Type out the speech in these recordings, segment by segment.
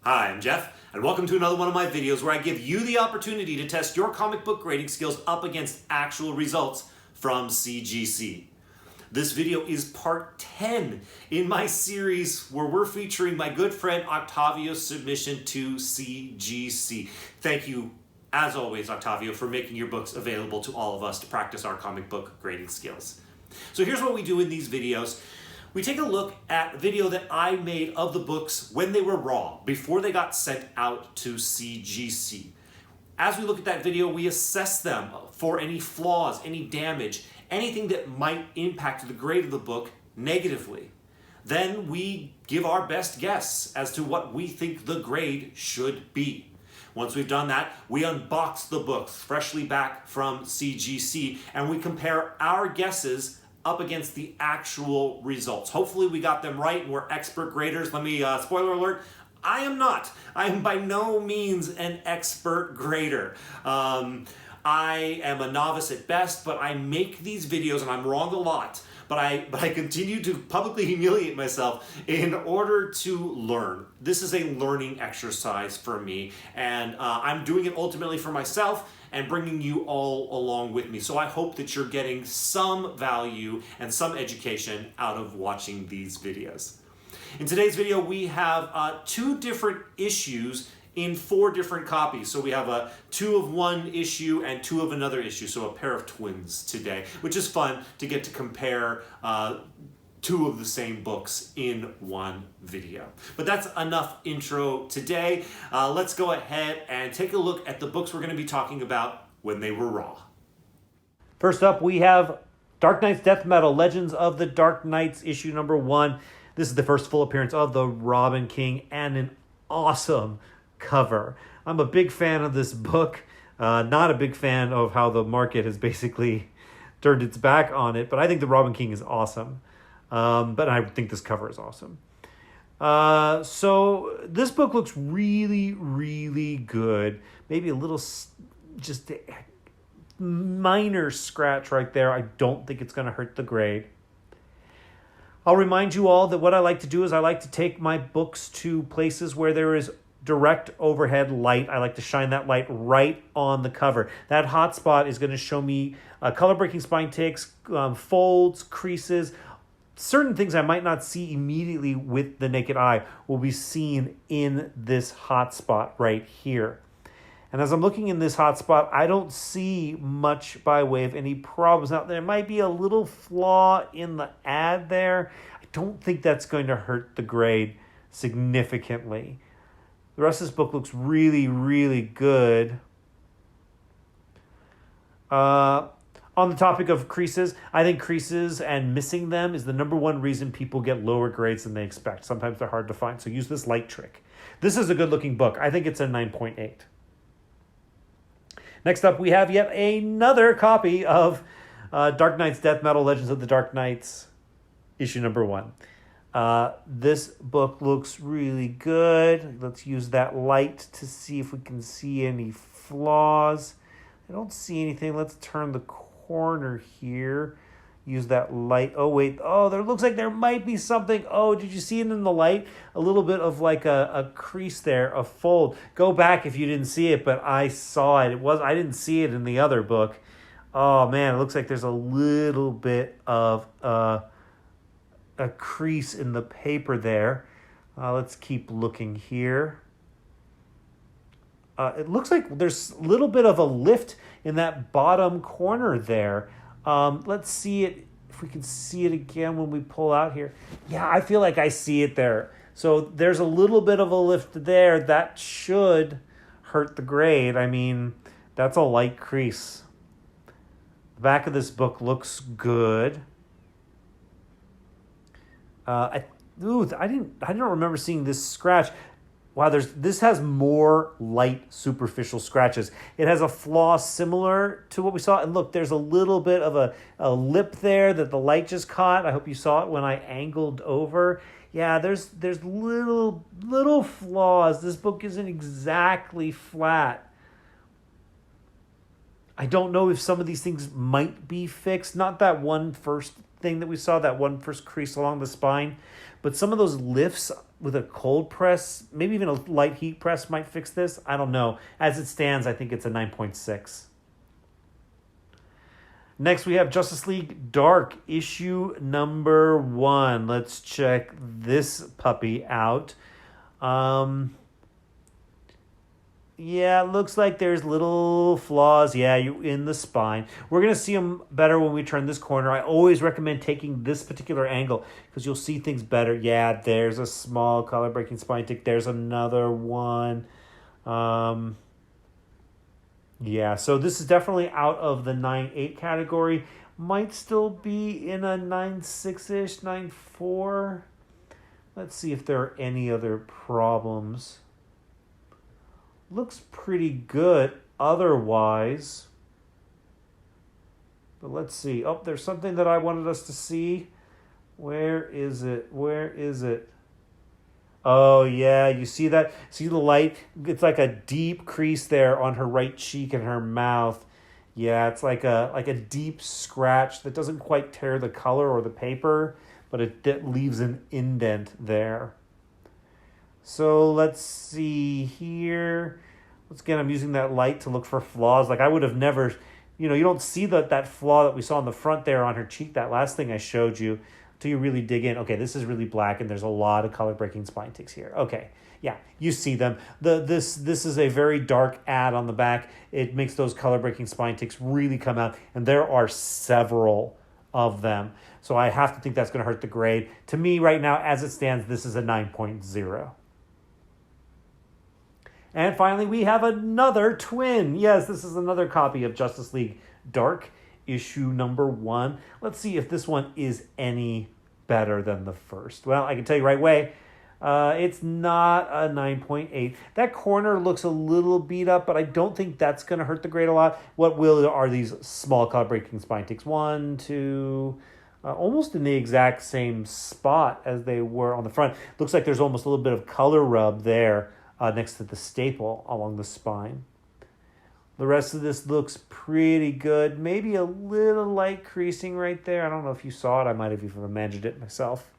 Hi, I'm Jeff, and welcome to another one of my videos where I give you the opportunity to test your comic book grading skills up against actual results from CGC. This video is part 10 in my series where we're featuring my good friend Octavio's submission to CGC. Thank you, as always, Octavio, for making your books available to all of us to practice our comic book grading skills. So here's what we do in these videos. We take a look at a video that I made of the books when they were raw, before they got sent out to CGC. As we look at that video, we assess them for any flaws, any damage, anything that might impact the grade of the book negatively. Then we give our best guess as to what we think the grade should be. Once we've done that, we unbox the books freshly back from CGC and we compare our guesses up against the actual results. Hopefully we got them right and we're expert graders. Let me, spoiler alert, I am not. I am by no means an expert grader. I am a novice at best, but I make these videos and I'm wrong a lot. But I continue to publicly humiliate myself in order to learn. This is a learning exercise for me, and I'm doing it ultimately for myself and bringing you all along with me. So I hope that you're getting some value and some education out of watching these videos. In today's video, we have two different issues in 4 different copies. So we have a 2 of one issue and 2 of another issue, so a pair of twins today, which is fun to get to compare 2 of the same books in one video. But that's enough intro today. Let's go ahead and take a look at the books we're going to be talking about when they were raw. First up, we have Dark Knight's Death Metal, Legends of the Dark Knights, issue number 1. This is the first full appearance of the Robin King and an awesome cover. I'm a big fan of this book, not a big fan of how the market has basically turned its back on it, but I think the Robin King is awesome. But I think this cover is awesome. So this book looks really, really good. Maybe a little, just a minor scratch right there. I don't think it's going to hurt the grade. I'll remind you all that what I like to do is I like to take my books to places where there is direct overhead light. I like to shine that light right on the cover. That hot spot is going to show me color breaking spine ticks, folds, creases. Certain things I might not see immediately with the naked eye will be seen in this hot spot right here. And as I'm looking in this hot spot, I don't see much by way of any problems. Now, there might be a little flaw in the ad there. I don't think that's going to hurt the grade significantly. The rest of this book looks really, really good. On the topic of creases, I think creases and missing them is the number one reason people get lower grades than they expect. Sometimes they're hard to find, so use this light trick. This is a good-looking book. I think it's a 9.8. Next up, we have yet another copy of Dark Knight's Death Metal, Legends of the Dark Knights, issue number 1. This book looks really good. Let's use that light to see if we can see any flaws. I don't see anything. Let's turn the corner here. Use that light. Oh, wait. Oh, there looks like there might be something. Oh, did you see it in the light? A little bit of like a crease there, a fold. Go back if you didn't see it, but I saw it. I didn't see it in the other book. Oh, man, it looks like there's a little bit of a crease in the paper there. Let's keep looking here. It looks like there's a little bit of a lift in that bottom corner there. Let's see it, if we can see it again when we pull out here. Yeah, I feel like I see it there. So there's a little bit of a lift there. That should hurt the grade. I mean, that's a light crease. The back of this book looks good. I don't remember seeing this scratch. Wow, this has more light superficial scratches. It has a flaw similar to what we saw. And look, there's a little bit of a lip there that the light just caught. I hope you saw it when I angled over. Yeah, there's little flaws. This book isn't exactly flat. I don't know if some of these things might be fixed. Not that one first thing that we saw, that one first crease along the spine, but some of those lifts with a cold press, maybe even a light heat press might fix this. I don't know. As it stands, I think it's a 9.6. Next, we have Justice League Dark, issue number 1. Let's check this puppy out. Yeah, it looks like there's little flaws, in the spine. We're going to see them better when we turn this corner. I always recommend taking this particular angle because you'll see things better. Yeah, there's a small color-breaking spine tick. There's another one. Yeah, so this is definitely out of the 9.8 category. Might still be in a 9.6-ish, 9.4. Let's see if there are any other problems. Looks pretty good otherwise. But let's see. Oh, there's something that I wanted us to see. Where is it? Oh, yeah, you see that? See the light? It's like a deep crease there on her right cheek and her mouth. Yeah, it's like a deep scratch that doesn't quite tear the color or the paper, but it leaves an indent there. So let's see here. Once again, I'm using that light to look for flaws. Like I would have never, you don't see that flaw that we saw in the front there on her cheek, that last thing I showed you, until you really dig in. Okay, this is really black and there's a lot of color-breaking spine ticks here. Okay, yeah, you see them. This is a very dark ad on the back. It makes those color-breaking spine ticks really come out, and there are several of them. So I have to think that's going to hurt the grade. To me, right now, as it stands, this is a 9.0. And finally, we have another twin. Yes, this is another copy of Justice League Dark, issue number 1. Let's see if this one is any better than the first. Well, I can tell you right away, it's not a 9.8. That corner looks a little beat up, but I don't think that's going to hurt the grade a lot. What will are these small color-breaking spine ticks. 1, 2, almost in the exact same spot as they were on the front. Looks like there's almost a little bit of color rub there next to the staple along the spine. The rest of this looks pretty good. Maybe a little light creasing right there. I don't know if you saw it. I might have even imagined it myself.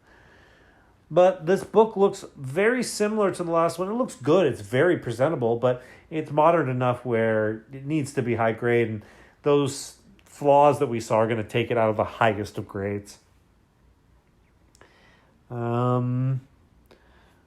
But this book looks very similar to the last one. It looks good. It's very presentable, but it's modern enough where it needs to be high grade. And those flaws that we saw are going to take it out of the highest of grades.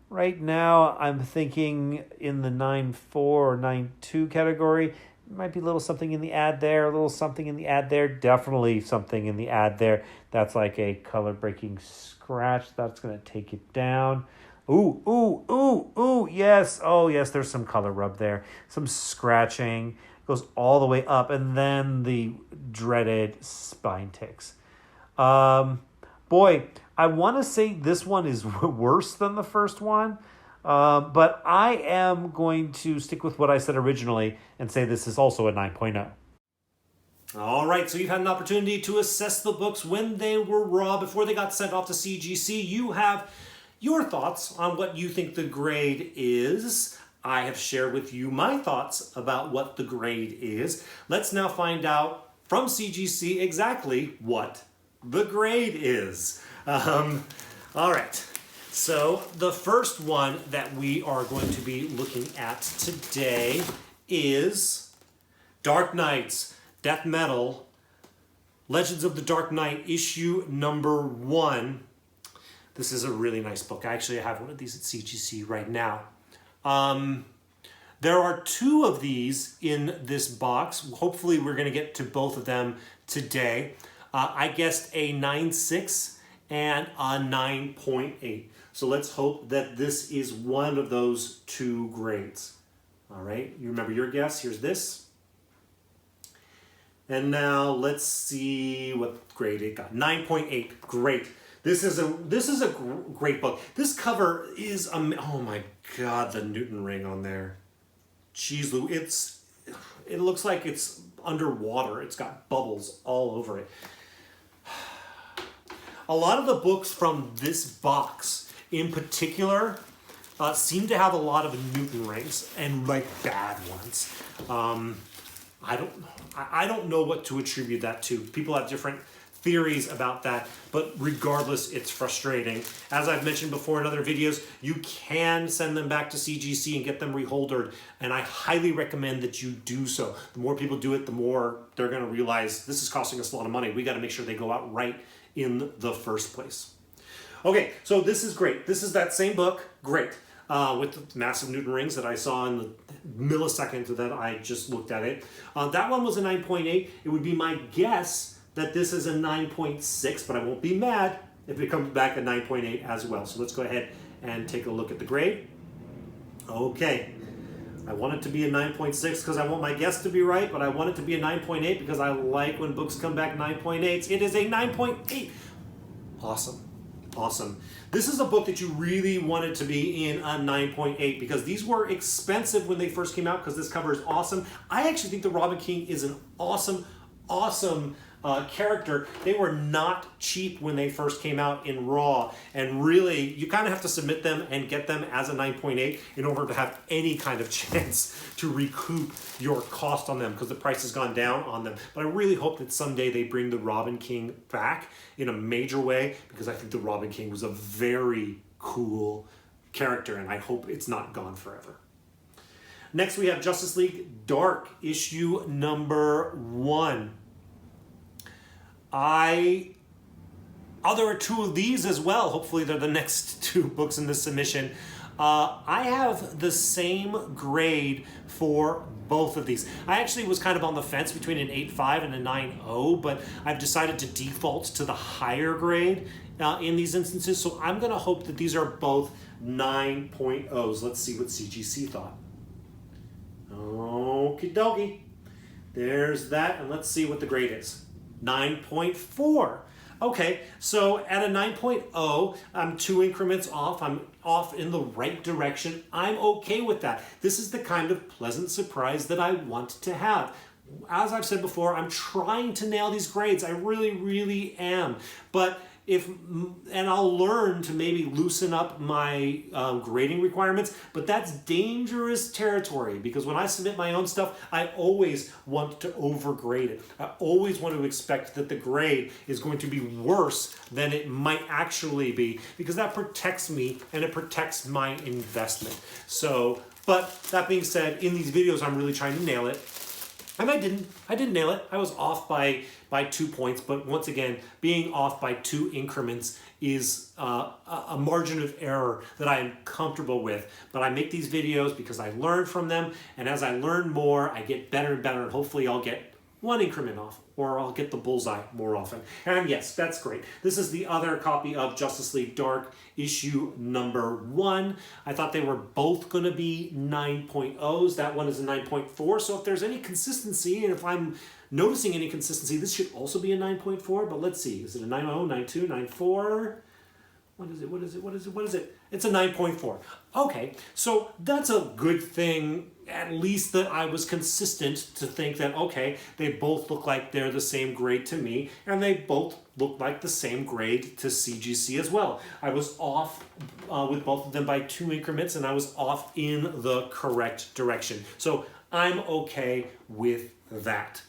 Right now, I'm thinking in the 9.4 or 9.2 category. Might be a little something in the ad there, a little something in the ad there. Definitely something in the ad there. That's like a color-breaking scratch. That's going to take it down. Ooh, yes. Oh, yes, there's some color rub there. Some scratching. Goes all the way up. And then the dreaded spine ticks. Boy, I want to say this one is worse than the first one. But I am going to stick with what I said originally and say this is also a 9.0. All right, so you've had an opportunity to assess the books when they were raw, before they got sent off to CGC. You have your thoughts on what you think the grade is. I have shared with you my thoughts about what the grade is. Let's now find out from CGC exactly what the grade is. All right. So the first one that we are going to be looking at today is Dark Knights, Death Metal, Legends of the Dark Knight, issue number 1. This is a really nice book. I actually have one of these at CGC right now. There are 2 of these in this box. Hopefully we're going to get to both of them today. I guessed a 9.6 and a 9.8. So let's hope that this is one of those 2 grades. All right, you remember your guess. Here's this. And now let's see what grade it got. 9.8. Great. This is a great book. This cover is oh my God, the Newton ring on there. Jeez, Lou, it looks like it's underwater. It's got bubbles all over it. A lot of the books from this box in particular seem to have a lot of Newton rings and like bad ones. I don't know what to attribute that to. People have different theories about that, but regardless, it's frustrating. As I've mentioned before in other videos, you can send them back to CGC and get them reholdered, and I highly recommend that you do so. The more people do it, the more they're going to realize this is costing us a lot of money. We got to make sure they go out right in the first place. Okay, so this is great. This is that same book, great, with the massive Newton rings that I saw in the millisecond that I just looked at it. That one was a 9.8. It would be my guess that this is a 9.6, but I won't be mad if it comes back at 9.8 as well. So let's go ahead and take a look at the grade. Okay, I want it to be a 9.6 because I want my guess to be right, but I want it to be a 9.8 because I like when books come back 9.8s. It is a 9.8. Awesome. Awesome. This is a book that you really wanted to be in a 9.8 because these were expensive when they first came out because this cover is awesome. I actually think the Robin King is an awesome character. They were not cheap when they first came out in raw, and really you kind of have to submit them and get them as a 9.8 in order to have any kind of chance to recoup your cost on them because the price has gone down on them. But I really hope that someday they bring the Robin King back in a major way because I think the Robin King was a very cool character and I hope it's not gone forever. Next we have Justice League Dark, issue number 1. There are 2 of these as well. Hopefully they're the next 2 books in this submission. I have the same grade for both of these. I actually was kind of on the fence between an 8.5 and a 9.0, but I've decided to default to the higher grade in these instances. So I'm going to hope that these are both 9.0s. Let's see what CGC thought. Okie dokie. There's that, and let's see what the grade is. 9.4. Okay, so at a 9.0, I'm 2 increments off. I'm off in the right direction. I'm okay with that. This is the kind of pleasant surprise that I want to have. As I've said before, I'm trying to nail these grades. I really, really am. But I'll learn to maybe loosen up my grading requirements, but that's dangerous territory because when I submit my own stuff, I always want to overgrade it. I always want to expect that the grade is going to be worse than it might actually be because that protects me and it protects my investment. So, but that being said, in these videos, I'm really trying to nail it. And I didn't nail it. I was off by 2 points, but once again, being off by 2 increments is a margin of error that I am comfortable with. But I make these videos because I learn from them, and as I learn more, I get better and better, and hopefully I'll get 1 increment off, or I'll get the bullseye more often. And yes, that's great. This is the other copy of Justice League Dark, issue number 1. I thought they were both going to be 9.0s. That one is a 9.4. So if there's any consistency, and if I'm noticing any consistency, this should also be a 9.4. But let's see. Is it a 9.0, 9.2, 9.4? What is it? It's a 9.4. Okay, so that's a good thing, at least that I was consistent to think that, okay, they both look like they're the same grade to me, and they both look like the same grade to CGC as well. I was off with both of them by 2 increments, and I was off in the correct direction. So I'm okay with that.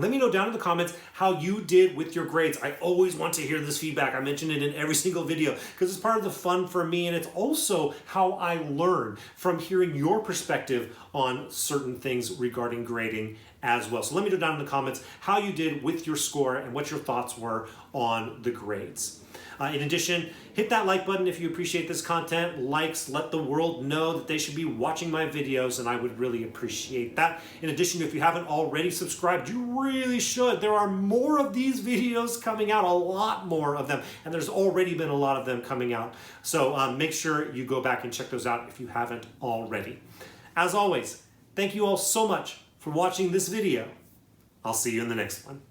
Let me know down in the comments how you did with your grades. I always want to hear this feedback. I mention it in every single video because it's part of the fun for me, and it's also how I learn from hearing your perspective on certain things regarding grading as well. So let me know down in the comments how you did with your score and what your thoughts were on the grades. In addition, hit that like button if you appreciate this content. Likes let the world know that they should be watching my videos, and I would really appreciate that. In addition, if you haven't already subscribed, you really should. There are more of these videos coming out, a lot more of them, and there's already been a lot of them coming out. So make sure you go back and check those out if you haven't already. As always, thank you all so much for watching this video. I'll see you in the next one.